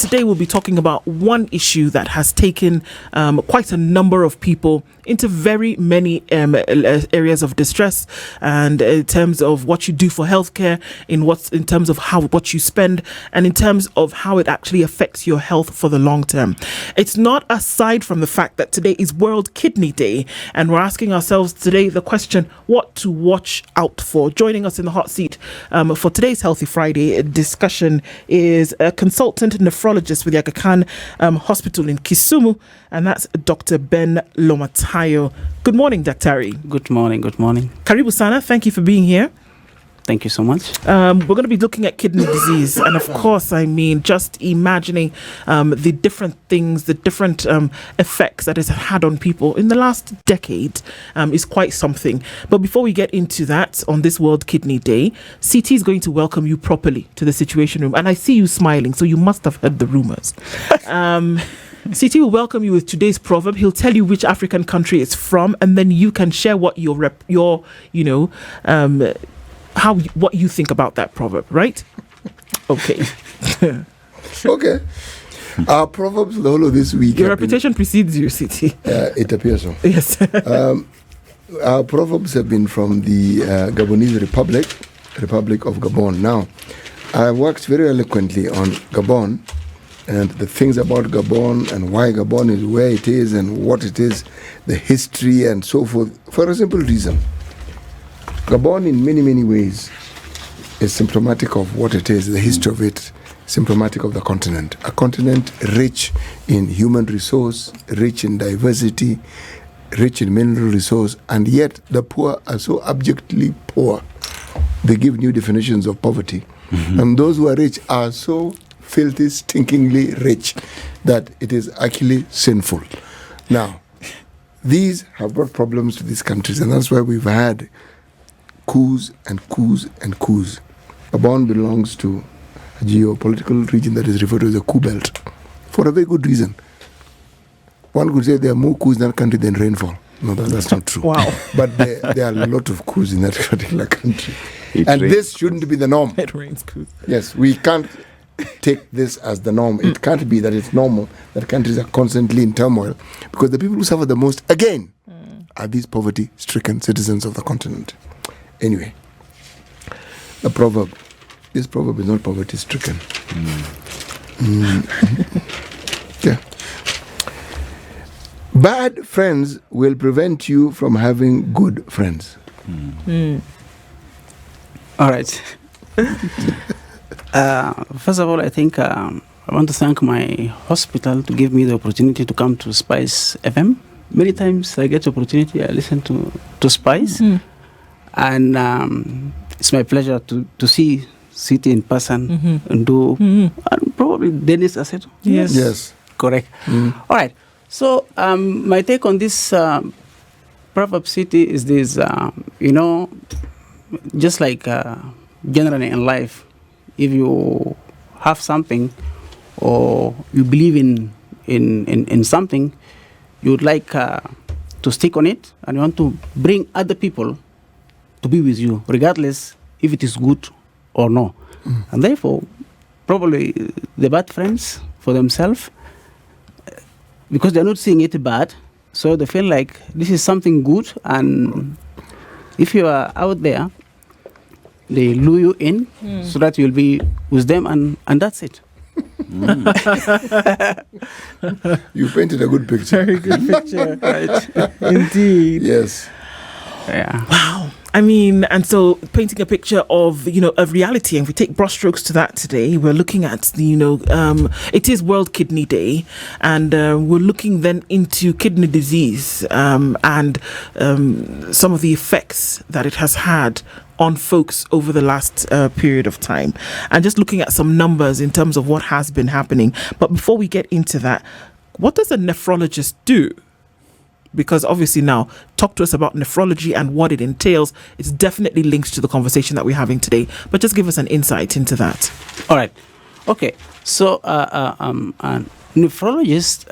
today we'll be talking about one issue that has taken quite a number of people into very many areas of distress, and in terms of what you do for healthcare, in terms of what you spend, and in terms of how it actually affects your health for the long term. It's not aside from the fact that today is World Kidney Day, and we're asking ourselves today the question, what to watch out for. Joining us in the hot seat for today's Healthy Friday discussion is a consultant nephrologist with the Acute Hospital in Kisumu, and that's Dr. Ben Lomatayo. Good morning, Dr. Good morning. Karibu sana, thank you for being here. Thank you so much. We're going to be looking at kidney disease, and of course, I mean, just imagining the different things, the different effects that it's had on people in the last decade is quite something. But before we get into that, on this World Kidney Day, CT is going to welcome you properly to the Situation Room, and I see you smiling, so you must have heard the rumors. CT will welcome you with today's proverb. He'll tell you which African country it's from, and then you can share what what you think about that proverb, right? Okay. Okay. Our proverbs the whole of this week. Your reputation precedes you, CT. It appears so. Yes. Our proverbs have been from the Gabonese Republic of Gabon. Now, I worked very eloquently on Gabon and the things about Gabon and why Gabon is where it is and what it is, the history and so forth, for a simple reason. Gabon, in many, many ways, is symptomatic of what it is, the history of it, symptomatic of the continent. A continent rich in human resource, rich in diversity, rich in mineral resource, and yet the poor are so abjectly poor. They give new definitions of poverty. Mm-hmm. And those who are rich are so filthy, stinkingly rich that it is actually sinful. Now, these have brought problems to these countries, and that's why we've had coups and coups and coups. Gabon belongs to a geopolitical region that is referred to as a coup belt for a very good reason. One could say there are more coups in that country than rainfall. No, that's not true. Wow. But there are a lot of coups in that particular country. This shouldn't be the norm. It rains coups. Yes, we can't take this as the norm. It can't be that it's normal that countries are constantly in turmoil, because the people who suffer the most, again, are these poverty-stricken citizens of the continent. Anyway, this proverb is not poverty-stricken. Yeah. Bad friends will prevent you from having good friends. All right. First of all, I think I want to thank my hospital to give me the opportunity to come to Spice FM. Many times I get the opportunity, I listen to Spice. And it's my pleasure to see City in person and do and probably Dennis Aseto. Yes. Correct. All right. So my take on this proverb City is this, just like generally in life, if you have something or you believe in something, you would like to stick on it, and you want to bring other people to be with you, regardless if it is good or no. And therefore, probably the bad friends for themselves, because they're not seeing it bad, so they feel like this is something good, and if you are out there, they lure you in so that you'll be with them, and that's it. You painted a good picture. Very good picture. Right. Indeed. Yes. Yeah. Wow. I mean, and so painting a picture of, of reality, and if we take brushstrokes to that today, we're looking at, it is World Kidney Day, and we're looking then into kidney disease and some of the effects that it has had on folks over the last period of time, and just looking at some numbers in terms of what has been happening. But before we get into that, what does a nephrologist do? Because obviously now, talk to us about nephrology and what it entails. It's definitely linked to the conversation that we're having today, but just give us an insight into that. All right. Okay. So a nephrologist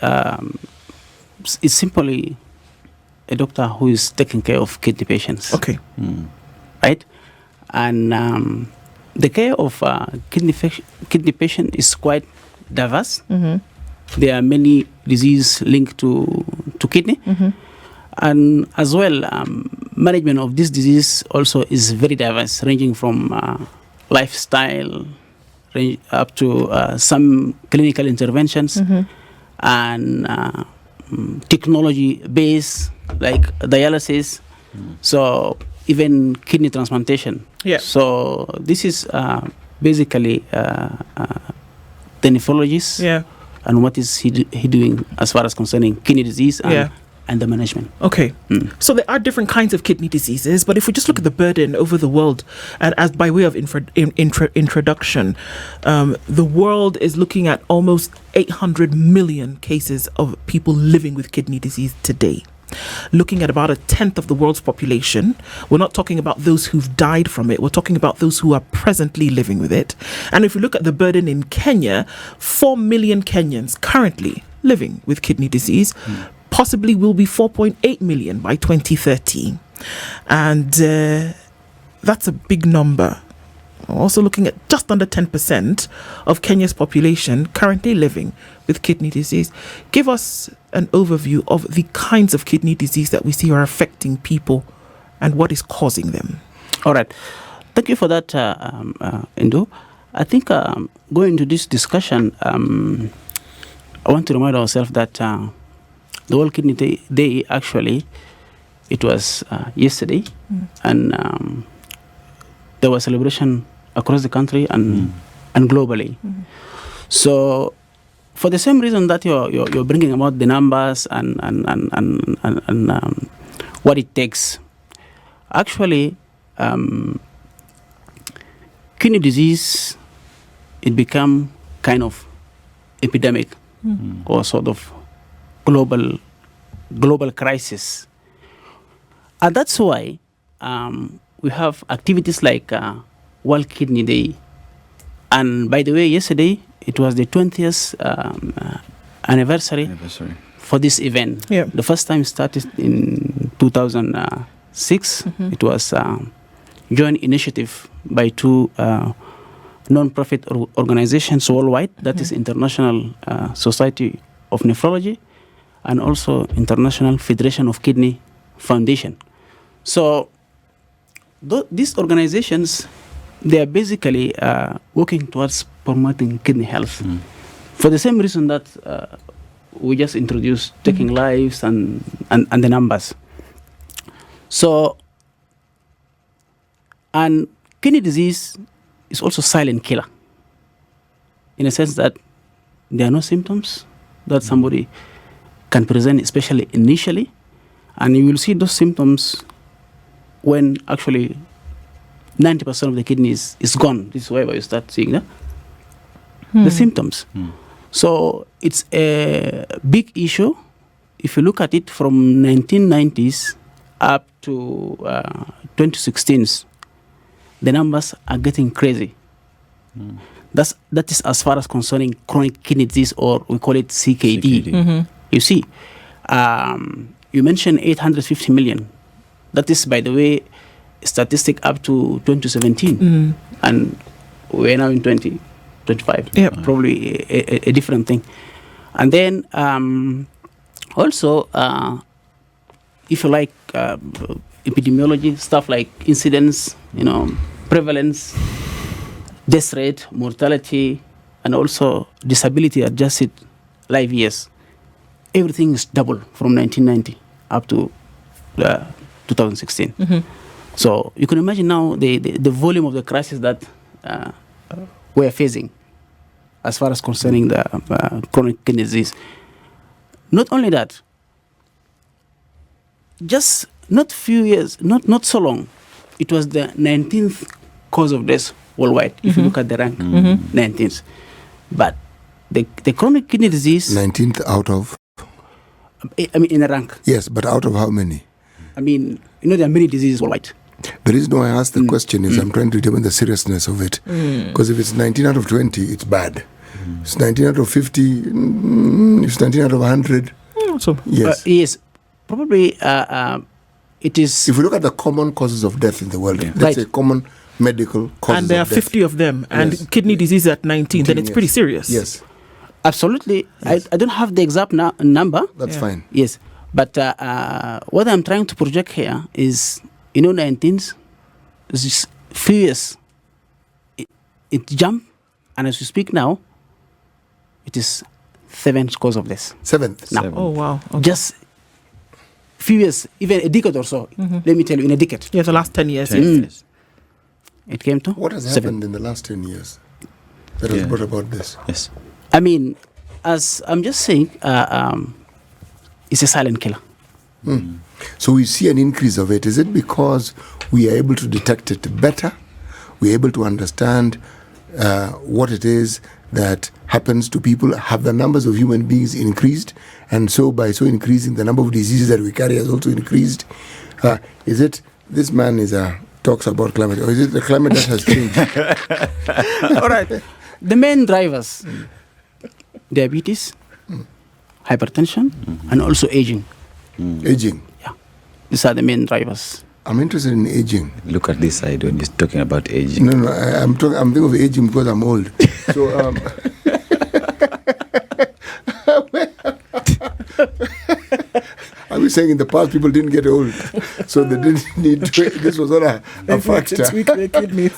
is simply a doctor who is taking care of kidney patients. Okay. Right? And the care of kidney patient is quite diverse. There are many diseases linked to kidney. And as well, management of this disease also is very diverse, ranging from lifestyle up to some clinical interventions and technology based like dialysis. So even kidney transplantation. So this is basically the nephrologist and what is he doing as far as concerning kidney disease and the management. Okay. So there are different kinds of kidney diseases, but if we just look at the burden over the world, and as by way of introduction, the world is looking at almost 800 million cases of people living with kidney disease today. Looking at about 1/10 of the world's population. We're not talking about those who've died from it. We're talking about those who are presently living with it. And if we look at the burden in Kenya, 4 million Kenyans currently living with kidney disease, possibly will be 4.8 million by 2030. And that's a big number. Also looking at just under 10% of Kenya's population currently living with kidney disease. Give us an overview of the kinds of kidney disease that we see are affecting people and what is causing them. All right. Thank you for that, Endo. I think going into this discussion, I want to remind ourselves that the World Kidney Day actually, it was yesterday, and there was celebration across the country and globally. So, for the same reason that you're bringing about the numbers and what it takes, actually, kidney disease, it become kind of epidemic or sort of global crisis. And that's why we have activities like World Kidney Day. And by the way, yesterday, it was the 20th anniversary for this event. The first time started in 2006. It was a joint initiative by two non-profit organizations worldwide, that is International Society of Nephrology and also International Federation of Kidney Foundation. So these organizations, they are basically working towards promoting kidney health for the same reason that we just introduced, taking lives and the numbers. So, and kidney disease is also silent killer in a sense that there are no symptoms that somebody can present, especially initially, and you will see those symptoms when actually 90% of the kidneys is gone. This is why you start seeing the symptoms. So it's a big issue. If you look at it from 1990s up to 2016s, the numbers are getting crazy. That is as far as concerning chronic kidney disease, or we call it CKD. You see, you mentioned 850 million. That is, by the way, statistic up to 2017, and we're now in 2025. Probably a different thing. And then also, if you like epidemiology stuff like incidence, prevalence, death rate, mortality, and also disability adjusted life years, everything is double from 1990 up to 2016. So you can imagine now the volume of the crisis that we're facing as far as concerning the chronic kidney disease. Not only that, just not few years, not so long, it was the 19th cause of death worldwide, if you look at the rank, 19th. But the chronic kidney disease... 19th out of? I mean, in a rank. Yes, but out of how many? I mean, there are many diseases worldwide. The reason why I asked the question is I'm trying to determine the seriousness of it. Because if it's 19 out of 20, it's bad. It's 19 out of 50, it's 19 out of 100. Yes. Yes. Probably it is... If we look at the common causes of death in the world, let's say common medical causes of death. And there are 50 of them, and kidney disease at 19, then it's pretty serious. Yes. Absolutely. Yes. I don't have the exact number. That's fine. Yes. But what I'm trying to project here is, 19s, this few years, it jumped, and as we speak now, it is 7th cause of death. 7th. Now. Oh, wow. Okay. Just few years, even a decade or so. Let me tell you, in a decade. Yeah, the last 10 years. 10. Yes. It came to What has 7. happened in the last 10 years that has brought about this? Yes. I mean, as I'm just saying, it's a silent killer. So we see an increase of it. Is it because we are able to detect it better? We're able to understand what it is that happens to people? Have the numbers of human beings increased? And so by so increasing, the number of diseases that we carry has also increased? Is it, this man talks about climate, or is it the climate that has changed? All right. The main drivers, diabetes, hypertension, and also aging. Aging. Yeah. These are the main drivers. I'm interested in aging. Look at this side when you're talking about aging. No, I'm thinking of aging because I'm old. So, I was saying in the past people didn't get old, so they didn't need to. This was not a factor. Tweak their kidneys.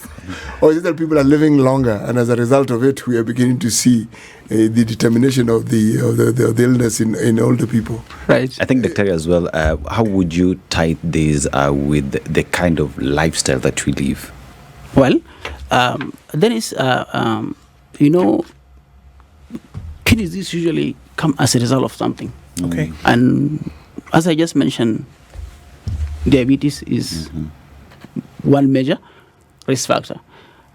Or is it that people are living longer, and as a result of it, we are beginning to see the determination of the illness in older people? Right. I think, Dr. as well, how would you tie this with the kind of lifestyle that we live? Well, there is, kidney disease usually come as a result of something. Okay. And as I just mentioned, diabetes is one major risk factor.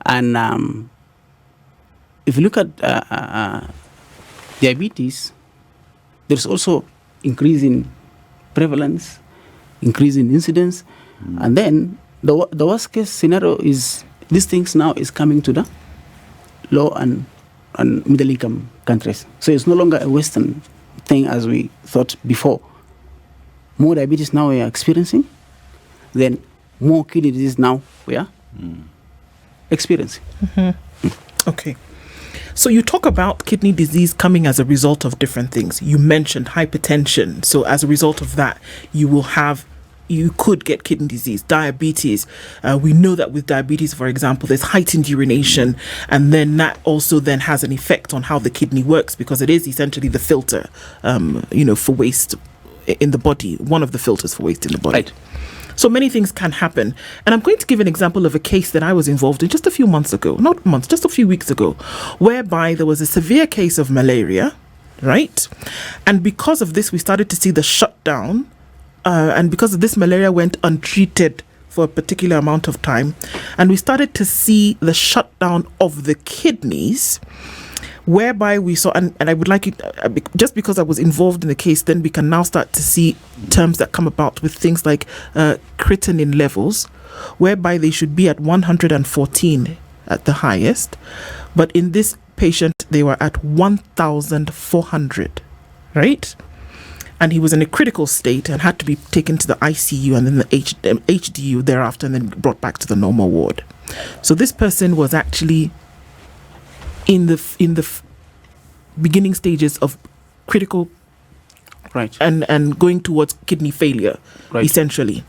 And if you look at diabetes, there's also increase in prevalence, increase in incidence. And then the worst case scenario is these things now is coming to the low and middle income countries. So it's no longer a Western thing as we thought before. More diabetes now we are experiencing, then more kidney disease now we are experiencing. Okay. So you talk about kidney disease coming as a result of different things. You mentioned hypertension. So as a result of that, you could get kidney disease, diabetes. We know that with diabetes, for example, there's heightened urination, and then that also then has an effect on how the kidney works, because it is essentially the filter, for waste in the body, one of the filters for waste in the body. Right. So many things can happen. And I'm going to give an example of a case that I was involved in just a few months ago, not months, just a few weeks ago, whereby there was a severe case of malaria, right? And because of this, we started to see the shutdown. And because of this, malaria went untreated for a particular amount of time. And we started to see the shutdown of the kidneys, whereby we saw, and I would like it, just because I was involved in the case, then we can now start to see terms that come about with things like creatinine levels, whereby they should be at 114 at the highest. But in this patient, they were at 1,400, right? And he was in a critical state and had to be taken to the ICU and then the HDU thereafter, and then brought back to the normal ward. So this person was actually in the beginning stages of critical, Right. and going towards kidney failure, Right. essentially.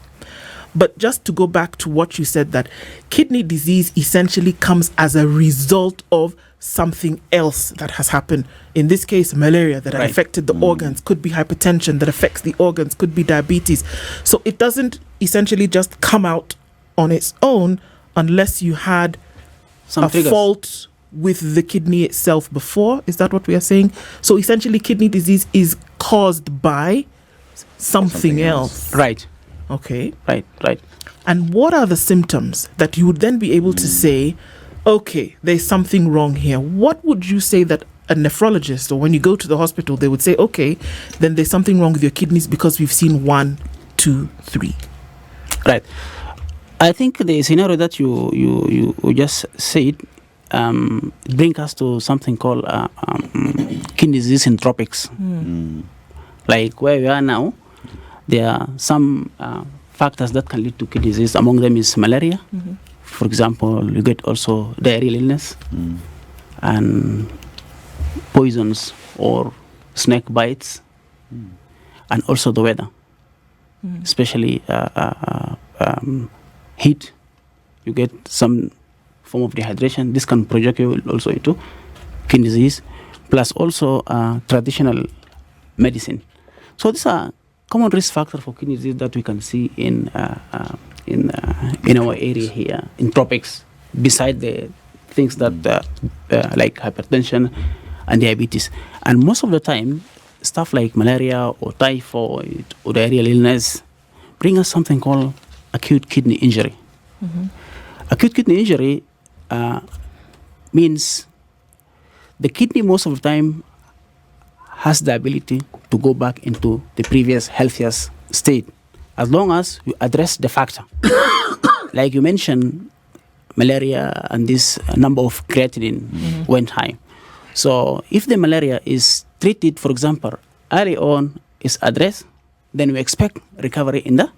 But just to go back to what you said, that kidney disease essentially comes as a result of something else that has happened. In this case, malaria that Right. affected the organs, could be hypertension that affects the organs, could be diabetes. So it doesn't essentially just come out on its own unless you had Some a triggers. fault with the kidney itself before. Is that what we are saying? So essentially, kidney disease is caused by something else. Right. Okay. Right. And what are the symptoms that you would then be able to say, okay, there's something wrong here? What would you say that a nephrologist, or when you go to the hospital, they would say, okay, then there's something wrong with your kidneys because we've seen 1, 2, 3. Right. I think the scenario that you just said bring us to something called kidney disease in tropics. Like where we are now, there are some factors that can lead to kidney disease. Among them is malaria. For example, you get also diarrheal illness and poisons or snake bites, and also the weather, especially heat. You get some form of dehydration. This can project you also into kidney disease, plus also traditional medicine. So these are common risk factors for kidney disease that we can see in our area here in tropics, beside the things that like hypertension and diabetes. And most of the time, stuff like malaria or typhoid or diarrheal illness bring us something called acute kidney injury. Acute kidney injury means the kidney most of the time has the ability to go back into the previous healthiest state as long as you address the factor. Like you mentioned, malaria and this number of creatinine went high. So if the malaria is treated, for example, early on, is addressed, then we expect recovery in the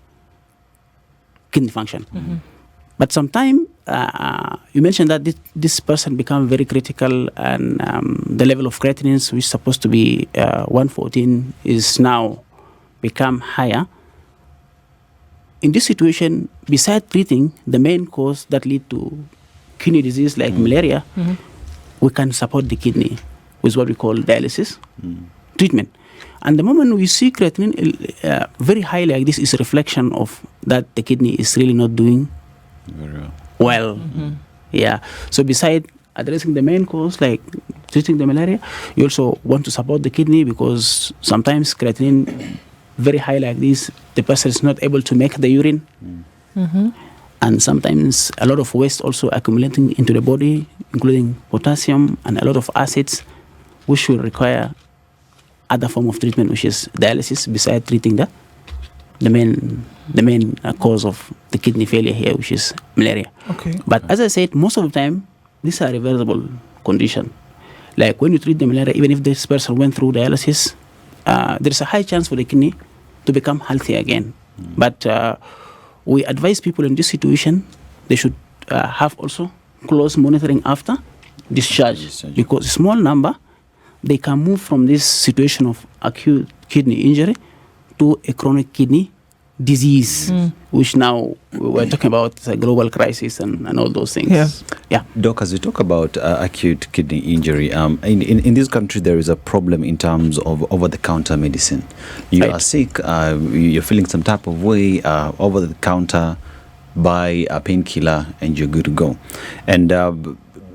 kidney function. But sometimes you mentioned that this person become very critical, and the level of creatinine, which is supposed to be 114, is now become higher. In this situation, besides treating the main cause that lead to kidney disease like malaria, we can support the kidney with what we call dialysis treatment. And the moment we see creatinine very high like this, is a reflection of that the kidney is really not doing very well. Yeah. So beside addressing the main cause, like treating the malaria, you also want to support the kidney, because sometimes creatinine very high like this, the person is not able to make the urine. And sometimes a lot of waste also accumulating into the body, including potassium and a lot of acids, which will require other form of treatment, which is dialysis, beside treating the main cause of the kidney failure here, which is malaria. Okay. But as I said, most of the time, these are reversible condition. Like when you treat the malaria, even if this person went through dialysis, there's a high chance for the kidney to become healthy again. But we advise people in this situation, they should have also close monitoring after discharge, because a small number, they can move from this situation of acute kidney injury to a chronic kidney disease, which now we're talking about a global crisis and all those things. Yeah. Doc, as we talk about acute kidney injury, in this country there is a problem in terms of over-the-counter medicine. You are sick, you're feeling some type of way, over-the-counter, buy a painkiller, and you're good to go. And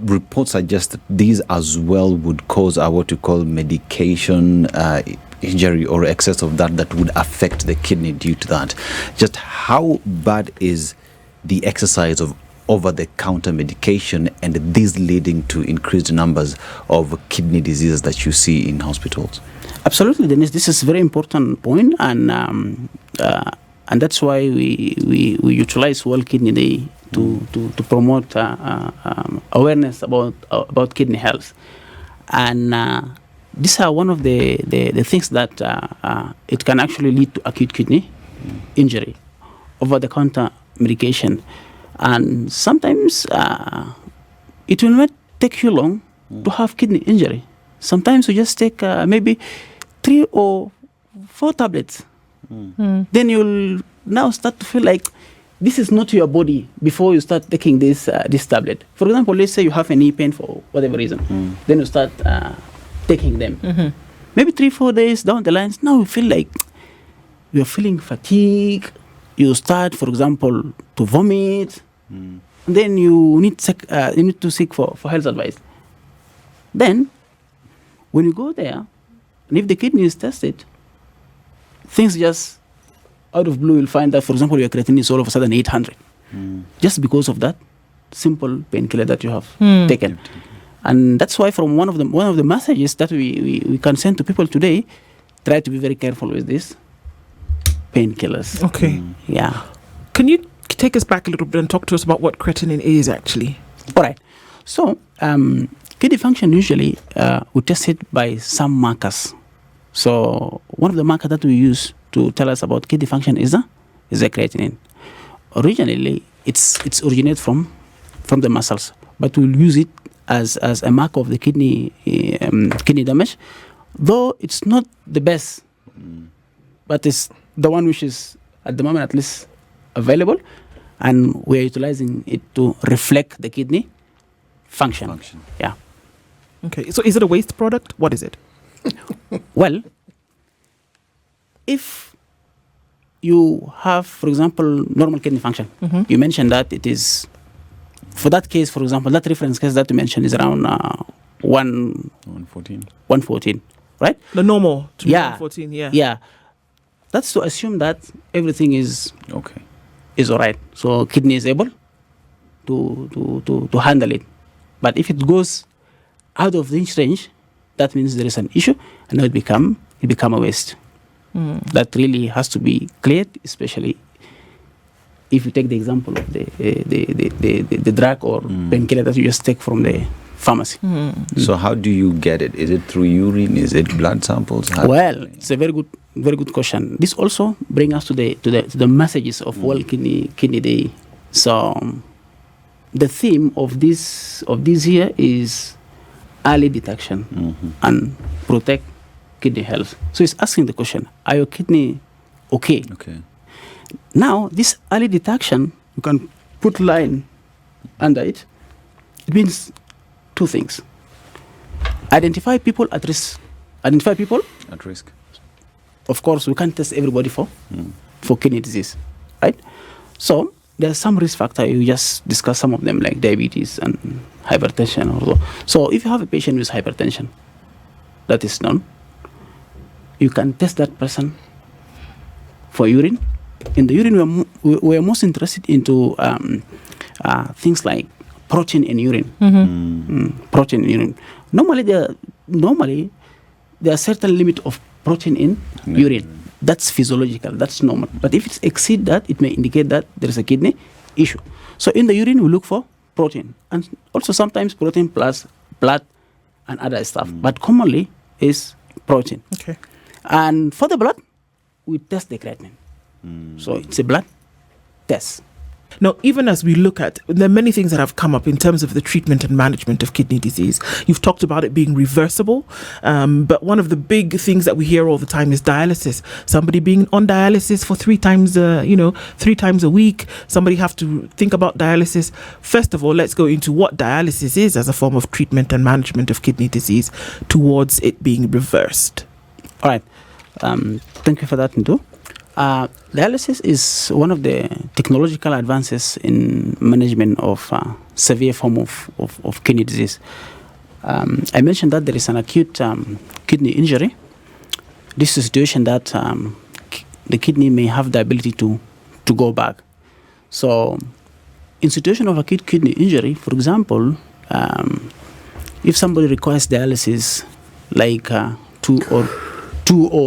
reports suggest that these as well would cause what you call medication injury or excess of that would affect the kidney due to that. Just how bad is the exercise of over-the-counter medication, and this leading to increased numbers of kidney diseases that you see in hospitals? Absolutely, Dennis. This is a very important point, and that's why we utilize World Kidney Day to promote awareness about kidney health. And these are one of the things that it can actually lead to acute kidney injury, over-the-counter medication. And sometimes it will not take you long to have kidney injury. Sometimes you just take maybe 3 or 4 tablets. Then you'll now start to feel like this is not your body before you start taking this tablet. For example, let's say you have a knee pain for whatever reason. Then you start taking them. Maybe 3-4 days down the lines, now you feel like you're feeling fatigue. You start, for example, to vomit. Then you need to seek for health advice. Then, when you go there, and if the kidney is tested, things just out of blue, you'll find that, for example, your creatinine is all of a sudden 800, just because of that simple painkiller that you have taken. And that's why, from one of the messages that we can send to people today, try to be very careful with this painkillers. Okay. Yeah. Can you take us back a little bit and talk to us about what creatinine is actually? All right. So, kidney function usually we test it by some markers. So, one of the markers that we use to tell us about kidney function is the creatinine. Originally, it's originated from the muscles, but we'll use it as a mark of the kidney damage, though it's not the best, but it's the one which is at the moment at least available, and we're utilizing it to reflect the kidney function. Yeah. Okay, so is it a waste product? What is it? Well, if you have, for example, normal kidney function, you mentioned that it is, for that case, for example, that reference case that you mentioned is around 114, right? The normal, to be Yeah. 114, yeah. Yeah. That's to assume that everything is all right. So kidney is able to handle it. But if it goes out of this range, that means there is an issue, and it become a waste. That really has to be cleared, especially if you take the example of the drug or painkiller that you just take from the pharmacy. So how do you get it? Is it through urine? Is it blood samples? Well, it's a very good question. This also brings us to the messages of World Kidney Day. So the theme of this year is early detection and protect kidney health. So it's asking the question: are your kidney okay? Now, this early detection, you can put line under it. It means two things: identify people at risk. Of course, we can't test everybody for kidney disease, right? So there are some risk factors. You just discuss some of them, like diabetes and hypertension. So if you have a patient with hypertension, that is known, you can test that person for urine. In the urine, we are most interested into things like protein in urine. Protein in urine. Normally, there are certain limit of protein in urine. That's physiological. That's normal. But if it exceeds that, it may indicate that there is a kidney issue. So in the urine, we look for protein, and also sometimes protein plus blood and other stuff. But commonly is protein. Okay. And for the blood, we test the creatinine. So it's a blood test. Now, even as we look at, there are many things that have come up in terms of the treatment and management of kidney disease. You've talked about it being reversible, but one of the big things that we hear all the time is dialysis. Somebody being on dialysis for 3 times a week. Somebody have to think about dialysis. First of all, let's go into what dialysis is as a form of treatment and management of kidney disease towards it being reversed. All right. Thank you for that, Ndu. Dialysis is one of the technological advances in management of severe form of kidney disease. I mentioned that there is an acute kidney injury. This is a situation that the kidney may have the ability to go back. So in situation of acute kidney injury, for example, if somebody requires dialysis like 2 or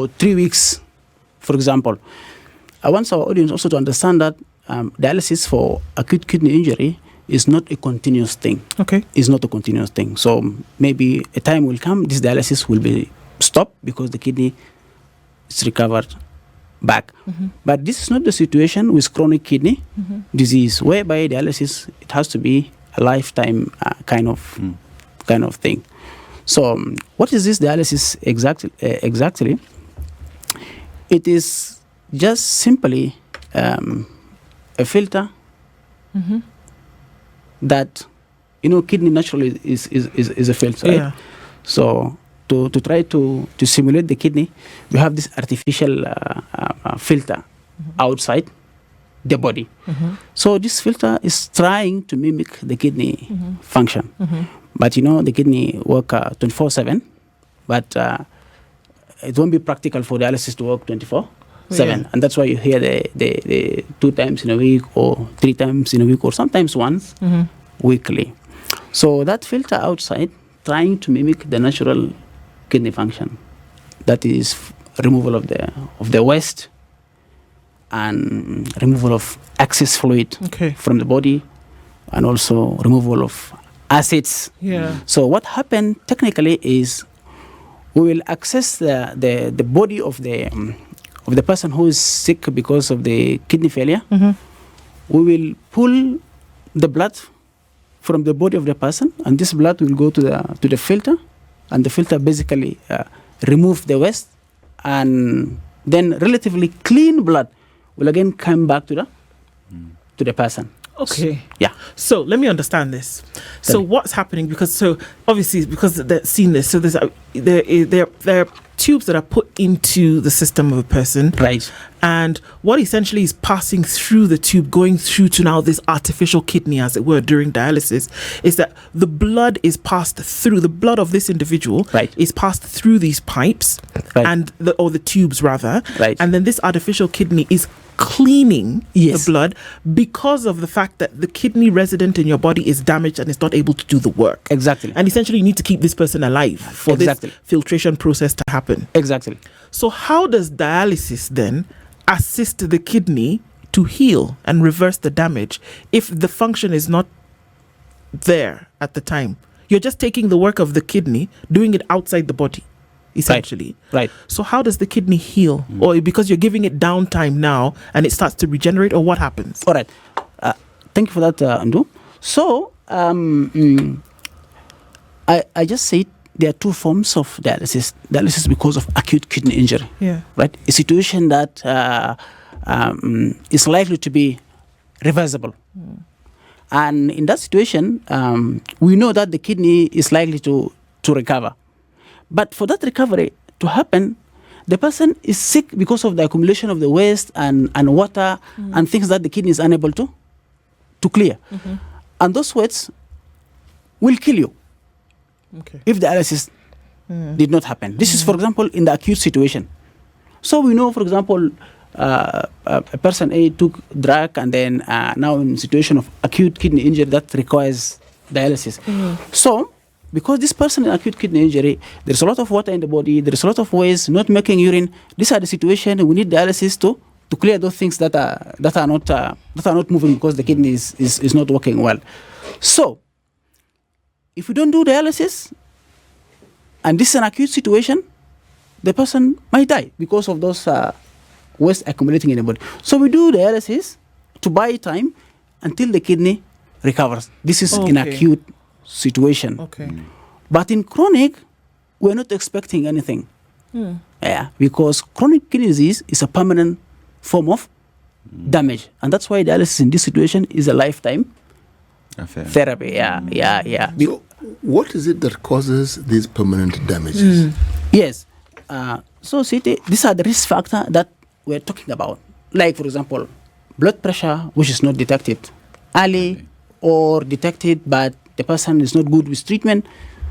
3 weeks, for example, I want our audience also to understand that dialysis for acute kidney injury is not a continuous thing. Okay. It's not a continuous thing. So maybe a time will come, this dialysis will be stopped because the kidney is recovered back. But this is not the situation with chronic kidney disease, whereby dialysis, it has to be a lifetime kind of thing. So what is this dialysis exactly? It is just simply a filter that, kidney naturally is a filter, right? Yeah. So to try to simulate the kidney, we have this artificial filter outside the body. So this filter is trying to mimic the kidney function. But the kidney work 24/7, but it won't be practical for dialysis to work 24/7. Yeah. And that's why you hear the 2 times in a week or 3 times in a week or sometimes once weekly. So that filter outside trying to mimic the natural kidney function. That is removal of the waste and removal of excess fluid from the body, and also removal of acids. Yeah. So what happened technically is we will access the body of the person who is sick because of the kidney failure. We will pull the blood from the body of the person, and this blood will go to the filter, and the filter basically remove the waste, and then relatively clean blood will again come back to the person. Okay. Yeah. So let me understand this. So what's happening? Because obviously because they're seeing this. So there are tubes that are put into the system of a person. Right. And what essentially is passing through the tube, going through to now this artificial kidney, as it were, during dialysis, is that the blood is passed through. The blood of this individual is passed through these pipes, and the tubes rather. Right. And then this artificial kidney is cleaning the blood because of the fact that the kidney resident in your body is damaged and is not able to do the work. Exactly. And essentially you need to keep this person alive for this filtration process to happen. Exactly. So how does dialysis then assist the kidney to heal and reverse the damage if the function is not there at the time? You're just taking the work of the kidney, doing it outside the body, essentially. Right. So how does the kidney heal? Or because you're giving it downtime now and it starts to regenerate, or what happens? All right. Thank you for that, Andu. So I just said there are two forms of dialysis. Dialysis because of acute kidney injury. Yeah. Right. A situation that is likely to be reversible. And in that situation, we know that the kidney is likely to recover. But for that recovery to happen, the person is sick because of the accumulation of the waste and water and things that the kidney is unable to clear. And those wastes will kill you if dialysis did not happen. This is, for example, in the acute situation. So we know, for example, a person A took drug and then now in a situation of acute kidney injury that requires dialysis. So because this person in acute kidney injury, there's a lot of water in the body, there's a lot of waste, not making urine. These are the situations we need dialysis to clear those things that are not moving because the kidney is not working well. So if we don't do dialysis, and this is an acute situation, the person might die because of those waste accumulating in the body. So we do dialysis to buy time until the kidney recovers. This is in acute situation. But in chronic, we're not expecting anything. Because chronic kidney disease is a permanent form of damage, and that's why dialysis in this situation is a lifetime therapy. So what is it that causes these permanent damages? Yes. So these are the risk factors that we're talking about. Like, for example, blood pressure, which is not detected early or detected, but the person is not good with treatment.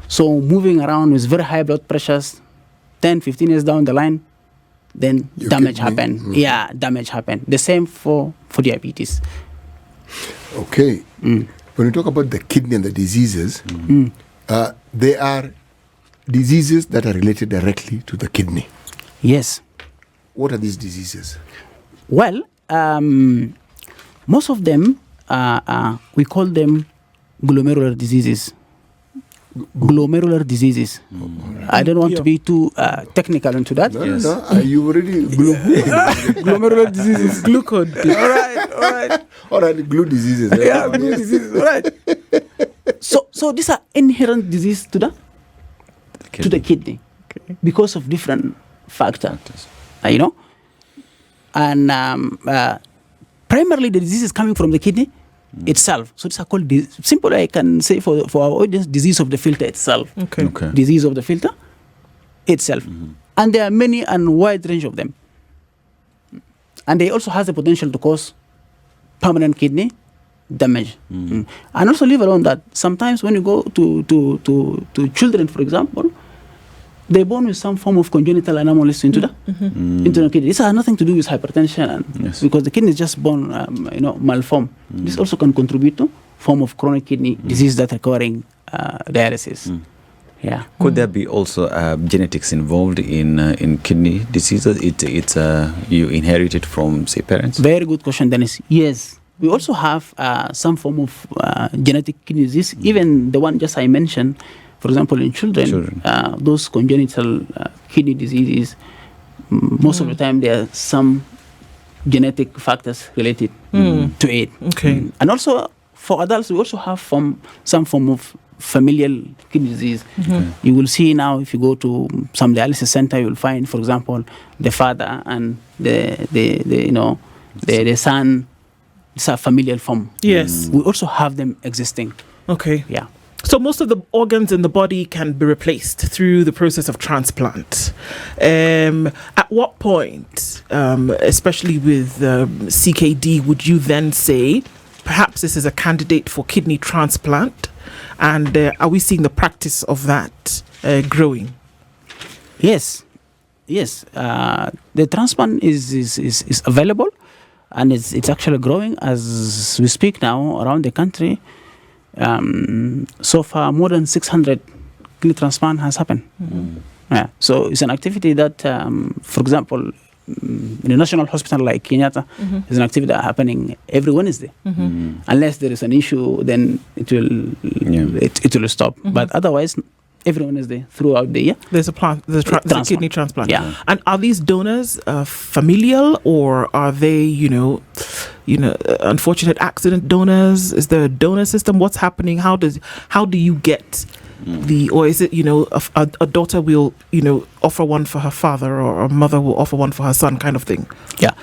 So moving around with very high blood pressures, 10, 15 years down the line, then damage happen. Damage happen. The same for diabetes. Okay. When you talk about the kidney and the diseases, they are diseases that are related directly to the kidney. Yes. What are these diseases? Well, most of them, we call them glomerular diseases. Glomerular diseases. I don't want to be too technical into that. No. Are you already glomerular diseases? Glucose. All right, glue diseases. Glue diseases. Right. So these are inherent disease to the kidney because of different factors. And primarily the disease is coming from the kidney itself. So these are called, simple I can say for our audience, disease of the filter itself. Disease of the filter itself. And there are many and wide range of them. And they also has the potential to cause permanent kidney damage. And also leave alone that sometimes when you go to children, for example, they're born with some form of congenital anomalies into the kidney. This has nothing to do with hypertension, because the kidney is just born, malformed. This also can contribute to form of chronic kidney disease that requiring dialysis. Could there be also genetics involved in kidney diseases? It's you inherit it from, say, parents? Very good question, Dennis. Yes, we also have some form of genetic kidney disease, even the one just I mentioned. For example, in children. Those congenital kidney diseases, most of the time there are some genetic factors related to it. And also for adults, we also have some form of familial kidney disease. You will see now, if you go to some dialysis center, you will find, for example, the father and the son. It's a familial form. Yes. We also have them existing. Okay. Yeah. So most of the organs in the body can be replaced through the process of transplant. At what point, especially with CKD, would you then say perhaps this is a candidate for kidney transplant? And are we seeing the practice of that growing? Yes. The transplant is available, and it's actually growing as we speak now around the country. So far, more than 600 kidney transplant has happened. Yeah. So it's an activity that, for example, in a national hospital like Kenyatta, is an activity that happening every Wednesday. Unless there is an issue, then it will stop. But otherwise, every Wednesday throughout the year, there's a kidney transplant. Yeah. And are these donors familial, or are they, unfortunate accident donors? Is there a donor system? What's happening? How do you get or is it, a daughter will, offer one for her father, or a mother will offer one for her son, kind of thing? Yeah.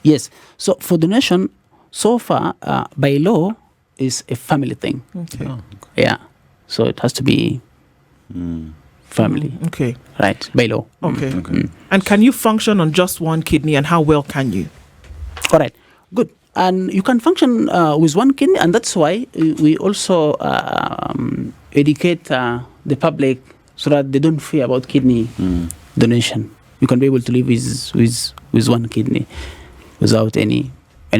Yes. So for donation, so far, by law, is a family thing. Okay. Oh, Yeah. So it has to be family. Okay. Right. By law. Okay. And can you function on just one kidney, and how well can you? All right. Good. And you can function with one kidney, and that's why we also educate the public so that they don't fear about kidney donation. You can be able to live with one kidney without any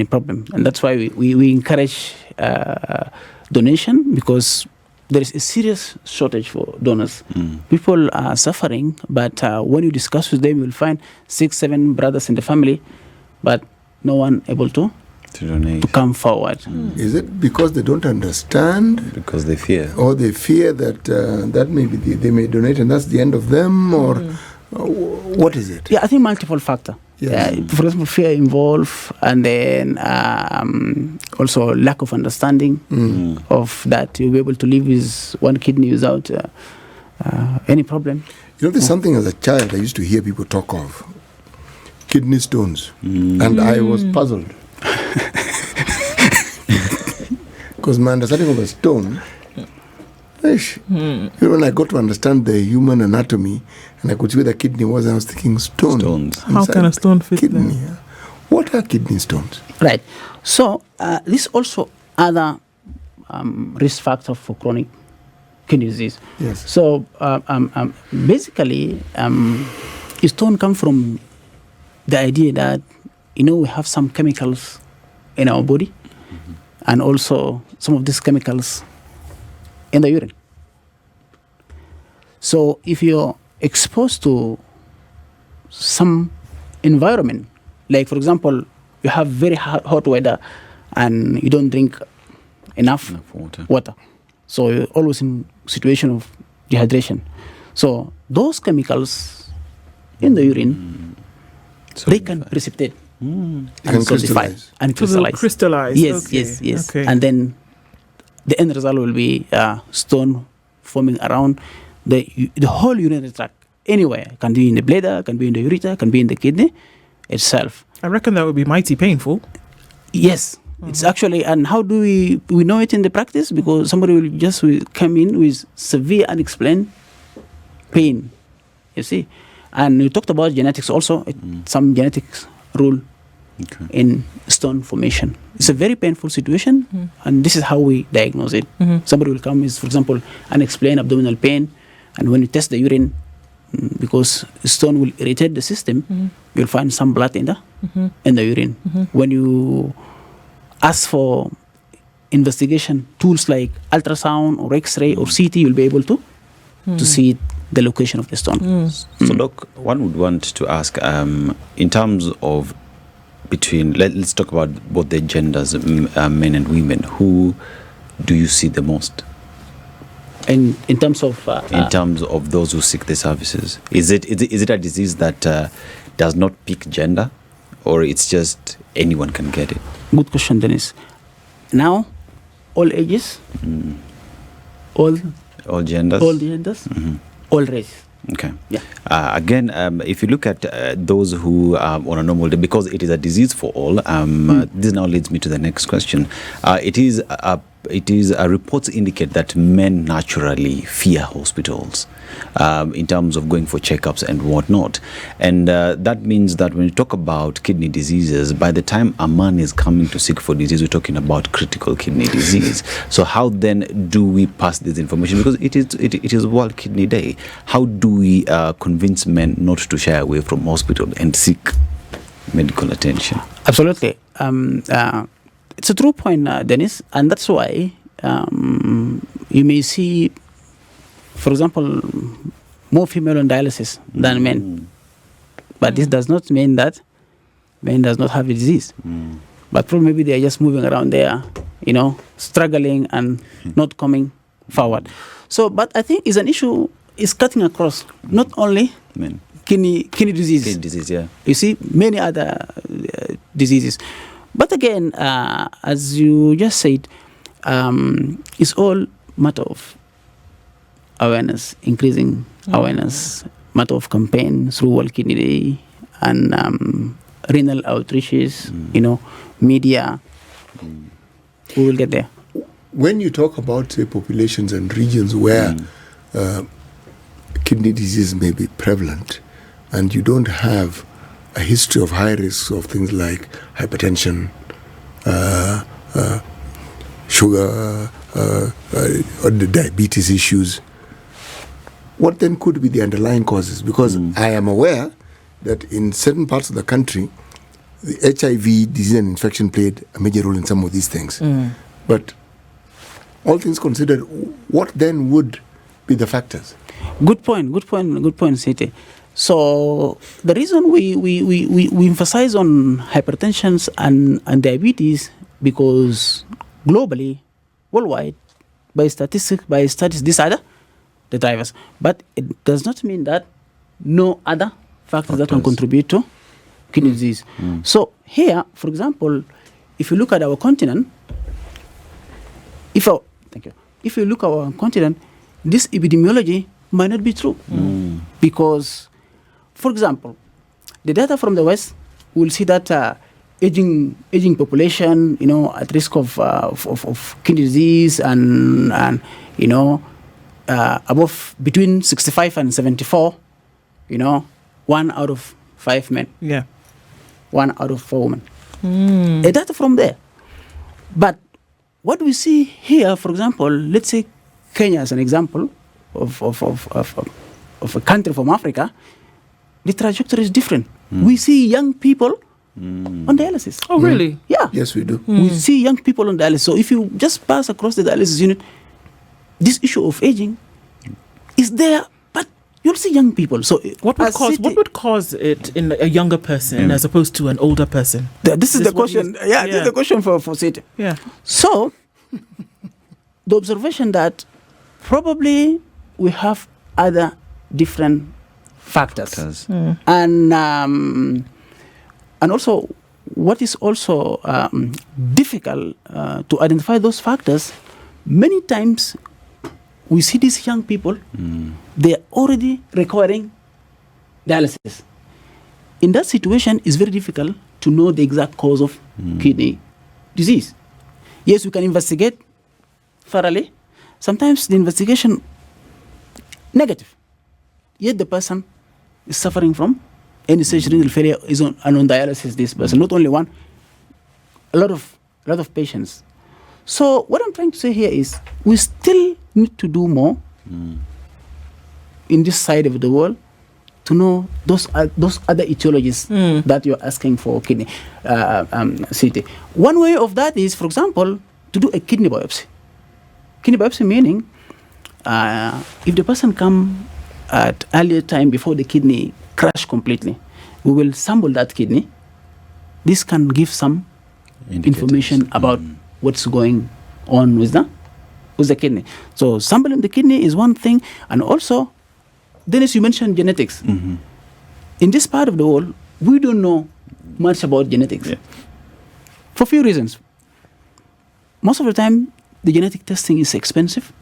problem, and that's why we encourage donation, because there is a serious shortage for donors. People are suffering, but when you discuss with them, you will find 6-7 brothers in the family, but no one able to donate, to come forward. Is it because they don't understand? because they fear. Or they fear that maybe they may donate and that's the end of them? Or what is it? Yeah, I think multiple factor. Yes. For example, fear involved, and then also lack of understanding of that you'll be able to live with one kidney without any problem. There's something as a child I used to hear people talk of. Kidney stones. And I was puzzled. Because my understanding of a stone, when I got to understand the human anatomy and I could see where the kidney was, I was thinking stones. How can a stone fit kidney? there? What are kidney stones? Right. So this also other risk factor for chronic kidney disease. Yes. So basically, stone come from the idea that we have some chemicals in our body, and also some of these chemicals in the urine. So if you're exposed to some environment, like for example, you have very hot weather and you don't drink enough water, so you're always in situation of dehydration. So those chemicals in the urine, they can precipitate and solidify and crystallize. Crystallize. Yes, Okay. yes. Okay. And then the end result will be stone forming around the whole urinary tract. Anywhere, can be in the bladder, can be in the urethra, can be in the kidney itself. I reckon that would be mighty painful. Yes, it's actually. And how do we know it in the practice? Because somebody will come in with severe unexplained pain. You see, and we talked about genetics also. Some genetics rule in stone formation. It's a very painful situation, and this is how we diagnose it. Somebody will come with, for example, unexplained abdominal pain, and when you test the urine, because stone will irritate the system, you'll find some blood in the urine. When you ask for investigation tools like ultrasound or X-ray or CT, you'll be able to see the location of the stone. So, Doc, one would want to ask, in terms of let's talk about both the genders, men and women, who do you see the most? In terms of those who seek the services, is it a disease that does not pick gender, or it's just anyone can get it? Good question, Dennis. Now, all ages, all genders, all races. Okay. Yeah. Again, if you look at those who are on a normal day, because it is a disease for all, this now leads me to the next question. Reports indicate that men naturally fear hospitals in terms of going for checkups and whatnot. And that means that when you talk about kidney diseases, by the time a man is coming to seek for disease, we're talking about critical kidney disease. So how then do we pass this information? Because it is World Kidney Day. How do we convince men not to shy away from hospital and seek medical attention? Absolutely. It's a true point, Dennis, and that's why you may see, for example, more female on dialysis than men. But this does not mean that men does not have a disease. But probably maybe they are just moving around there, struggling and not coming forward. So, but I think it's an issue is cutting across not only men. Kidney disease. Kidney disease, yeah. You see, many other diseases. But again, as you just said, it's all matter of awareness, increasing awareness, matter of campaign through World Kidney Day and renal outreaches, media. We will get there. When you talk about, say, populations and regions where kidney disease may be prevalent, and you don't have a history of high risks of things like hypertension, sugar, or the diabetes issues, what then could be the underlying causes? Because I am aware that in certain parts of the country, the HIV disease and infection played a major role in some of these things. But all things considered, what then would be the factors? Good point, Sete. So the reason we emphasize on hypertension and diabetes, because globally, worldwide, by statistics, these are the drivers. But it does not mean that no other factors that can contribute to kidney disease. So here, for example, if you look at our continent, if you look at our continent, this epidemiology might not be true. Because, for example, the data from the West will see that aging population, at risk of kidney disease and above between 65 and 74, 1 out of 5 men. Yeah. 1 out of 4 women. The data from there. But what we see here, for example, let's say Kenya as an example of a country from Africa, the trajectory is different. We see young people on dialysis. Oh, really? Yeah. Yes, we do. We see young people on dialysis. So if you just pass across the dialysis unit, this issue of aging is there, but you'll see young people. So what would cause it in a younger person as opposed to an older person? This is the question. This is the question for City. Yeah. So the observation that probably we have other different factors. And also what is also difficult to identify those factors, many times we see these young people, they are already requiring dialysis. In that situation, it's very difficult to know the exact cause of kidney disease. Yes, we can investigate thoroughly. Sometimes the investigation negative, yet the person is suffering from end-stage renal failure, is on dialysis. This person, not only one, a lot of patients. So what I'm trying to say here is we still need to do more in this side of the world to know those other etiologies that you're asking for kidney CT. One way of that is, for example, to do a kidney biopsy. Kidney biopsy meaning if the person come at earlier time before the kidney crash completely, we will sample that kidney. This can give some information about what's going on with the kidney. So sampling the kidney is one thing, and also, Dennis, you mentioned genetics. In this part of the world, we don't know much about genetics for a few reasons. Most of the time, the genetic testing is expensive.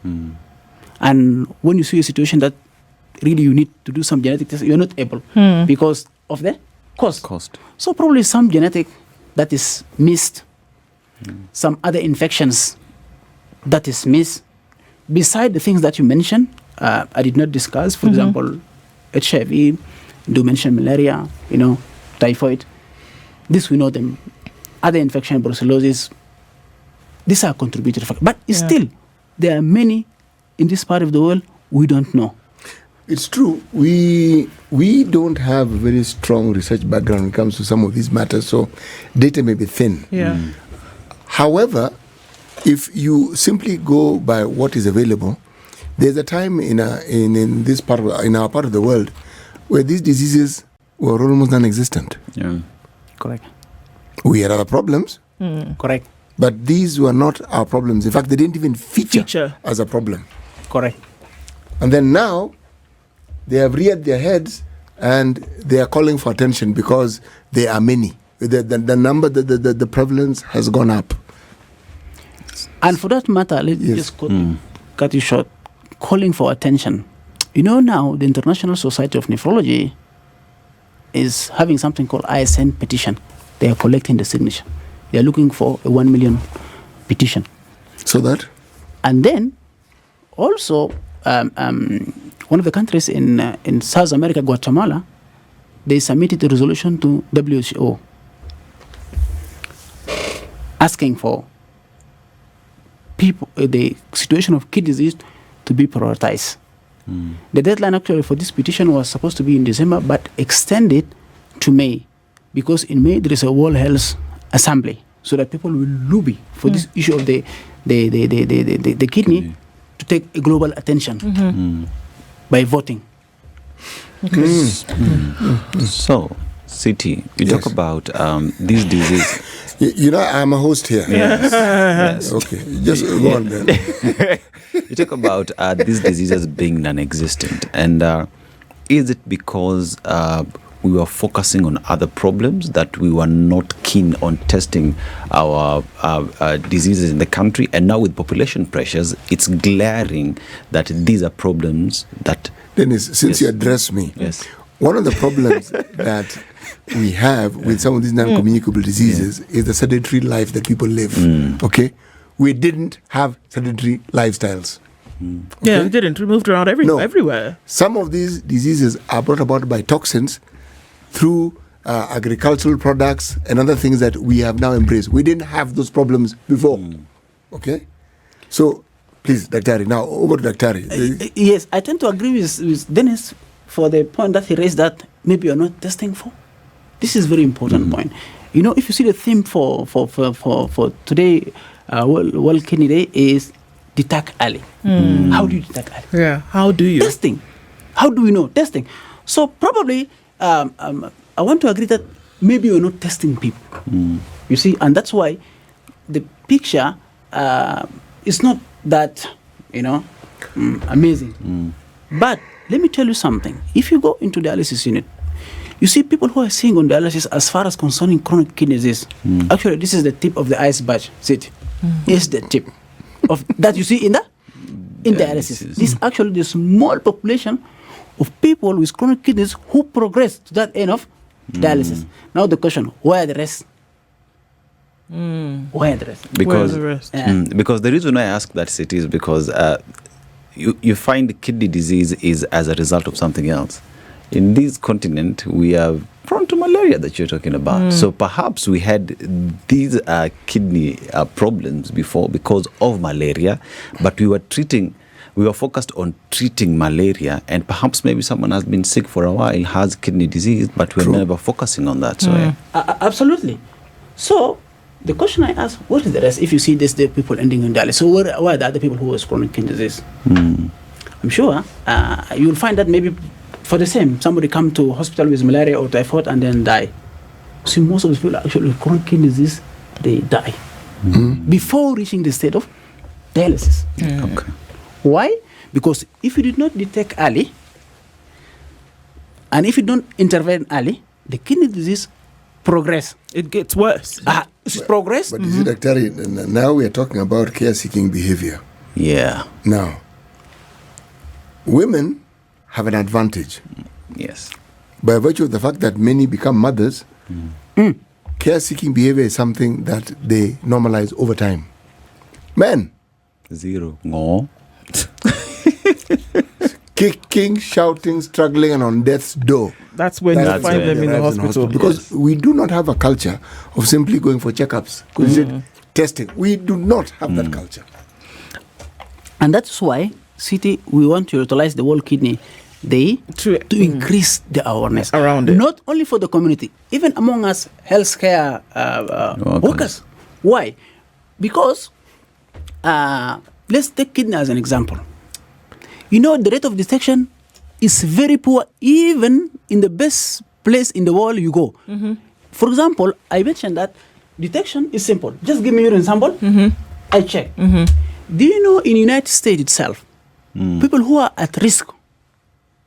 And when you see a situation that really you need to do some genetic testing, you're not able because of the cost. So probably some genetic that is missed, some other infections that is missed. Beside the things that you mentioned, I did not discuss, for example, HIV, do mention malaria, typhoid. This we know them. Other infection, brucellosis, these are contributory factors. But still, there are many in this part of the world we don't know. It's true. We don't have a very strong research background when it comes to some of these matters, so data may be thin. Yeah. However, if you simply go by what is available, there's a time in our part of the world where these diseases were almost non-existent. Yeah. Correct. We had other problems, Correct. but these were not our problems. In fact, they didn't even feature as a problem. Correct. And then now, they have reared their heads and they are calling for attention because there are many. The number, the prevalence has gone up. And for that matter, let's just cut you short. Calling for attention. Now the International Society of Nephrology is having something called ISN petition. They are collecting the signature. They are looking for a 1 million petition. So that? And then also one of the countries in South America, Guatemala, they submitted a resolution to WHO asking for people the situation of kidney disease to be prioritized. The deadline actually for this petition was supposed to be in December, but extended to May, because in May there is a World Health Assembly, so that people will lobby for this issue of the kidney to take a global attention by voting. Okay. So, City, you talk about these diseases. I'm a host here. Yes. Okay, just go on then. You talk about these diseases being non-existent, and is it because we were focusing on other problems that we were not keen on testing our diseases in the country, and now with population pressures, it's glaring that these are problems that... Dennis, since you address me, one of the problems that we have with some of these non-communicable diseases is the sedentary life that people live. Okay? We didn't have sedentary lifestyles. Okay? Yeah, we didn't. We moved around everywhere. Some of these diseases are brought about by toxins through agricultural products and other things that we have now embraced. We didn't have those problems before. Okay? So, please, Daktari. Now, over to Daktari. Yes, I tend to agree with Dennis for the point that he raised that maybe you're not testing for. This is a very important point. If you see the theme for today, World Kidney Day is detect early. How do you detect early? Yeah, how do you? Testing. How do we know? Testing. So probably, I want to agree that maybe you're not testing people. You see, and that's why the picture is not that, amazing. But let me tell you something. If you go into dialysis unit, you see people who are seeing on dialysis as far as concerning chronic kidney disease. Actually, this is the tip of the iceberg. See it? It's the tip of that you see in dialysis. This is actually the small population of people with chronic kidneys who progress to that end of dialysis. Now the question, where are the rest? Where are the rest? Because the reason I ask that, City, is because you find kidney disease is as a result of something else. In this continent, we are prone to malaria that you're talking about. So perhaps we had these kidney problems before because of malaria, but we were focused on treating malaria, and perhaps maybe someone has been sick for a while, has kidney disease, but we're never focusing on that. So absolutely. So the question I ask, what is the rest? If you see the people ending in dialysis, so where are the other people who have chronic kidney disease? I'm sure you'll find that maybe for the same, somebody come to hospital with malaria or typhoid and then die. See, most of the people actually with chronic kidney disease, they die before reaching the state of dialysis. Okay. Why? Because if you did not detect early, and if you don't intervene early, the kidney disease progress. It gets worse. It's progress. But you see, Dr. Now we are talking about care-seeking behavior. Yeah. Now, women have an advantage. Yes. By virtue of the fact that many become mothers, care-seeking behavior is something that they normalize over time. Men, Zero. No. kicking, shouting, struggling, and on death's door. That's when you That's find when them they in the arrive hospital. Because we do not have a culture of simply going for checkups, testing. We do not have that culture. And that's why, City, we want to utilize the World Kidney Day To- to increase the awareness Around it. Not only for the community, even among us healthcare workers. Why? Because let's take kidney as an example. You know, the rate of detection is very poor, even in the best place in the world you go. For example, I mentioned that detection is simple. Just give me urine sample, I check. Do you know in United States itself, people who are at risk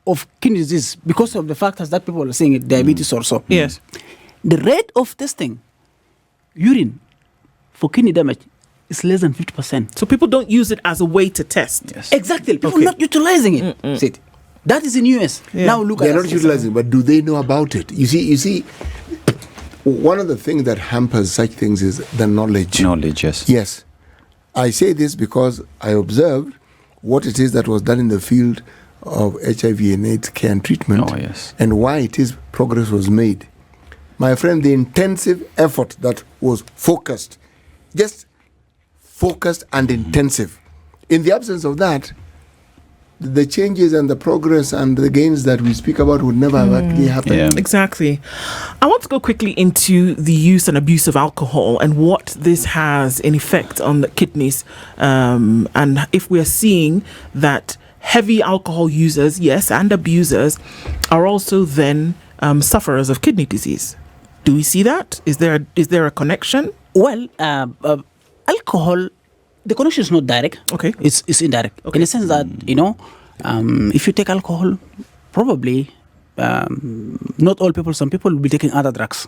of kidney disease because of the factors that people are saying, it, diabetes also. Yes. The rate of testing urine for kidney damage is less than 50%. So people don't use it as a way to test. Yes. Exactly. People Okay. not utilizing it. See, that is in US. Yeah. Now look They're at not us. utilizing, but do they know about it? You see, one of the things that hampers such things is the knowledge. Knowledge, yes. Yes. I say this because I observed what it is that was done in the field of HIV and AIDS care and treatment, Oh, yes. and why it is progress was made. My friend, the intensive effort that was focused, just focused and intensive. In the absence of that, the changes and the progress and the gains that we speak about would never have actually happened. Yeah. Exactly. I want to go quickly into the use and abuse of alcohol and what this has in effect on the kidneys. And if we're seeing that heavy alcohol users, yes, and abusers are also then sufferers of kidney disease. Do we see that? Is there a connection? Well, alcohol, the connection is not direct. Okay. It's indirect. Okay. In the sense that, if you take alcohol, probably not all people, some people will be taking other drugs.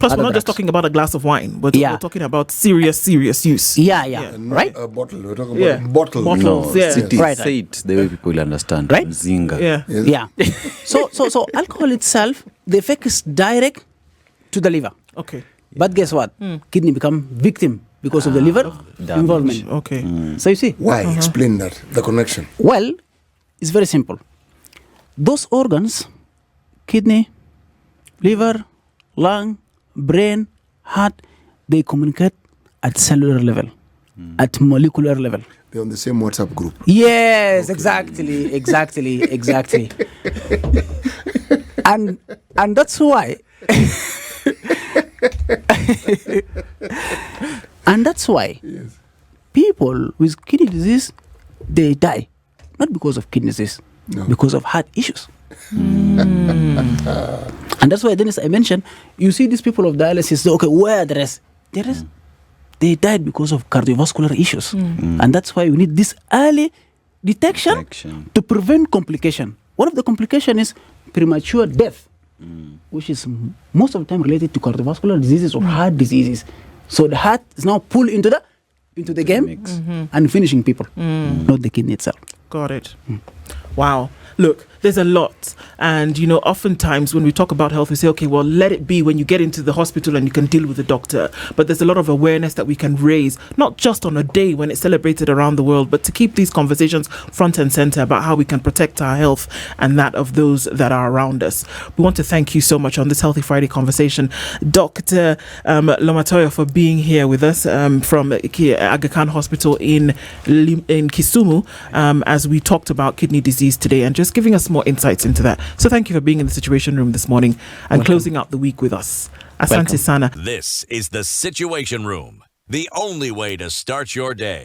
Plus, Other we're not just drugs. talking about a glass of wine. We're talking about serious use. Yeah. And not Right? a bottle. We're talking Yeah. about bottles. Bottles, No, yeah. city, Right. say it the way people understand. Right? Zinga. Yeah. Yes. Yeah. So alcohol itself, the effect is direct to the liver. Okay. But guess what? Kidney become victim because of the liver damage. involvement. Okay. So you see, Why? Explain that, the connection. well, it's very simple. Those organs, kidney, liver, lung, brain, heart, they communicate at cellular level, at molecular level. They're on the same WhatsApp group. Yes, exactly. and that's why Yes. people with kidney disease, they die not because of kidney disease, because of heart issues. And that's why, Dennis, I mentioned, you see these people of dialysis, okay, where are the rest? The rest, they died because of cardiovascular issues. And that's why we need this early detection to prevent complication. One of the complication is premature death, which is most of the time related to cardiovascular diseases or heart diseases. So the heart is now pulled into the game and finishing people, not the kidney itself. Got it. Wow. Look, there's a lot. And, oftentimes when we talk about health, we say, okay, well, let it be when you get into the hospital and you can deal with the doctor. But there's a lot of awareness that we can raise, not just on a day when it's celebrated around the world, but to keep these conversations front and center about how we can protect our health and that of those that are around us. We want to thank you so much on this Healthy Friday conversation, Dr. Lomatayo, for being here with us from Aga Khan Hospital in Kisumu, as we talked about kidney disease today and just giving us more insights into that. So thank you for being in the Situation Room this morning and closing out the week with us. Asante sana. This is the Situation Room, the only way to start your day.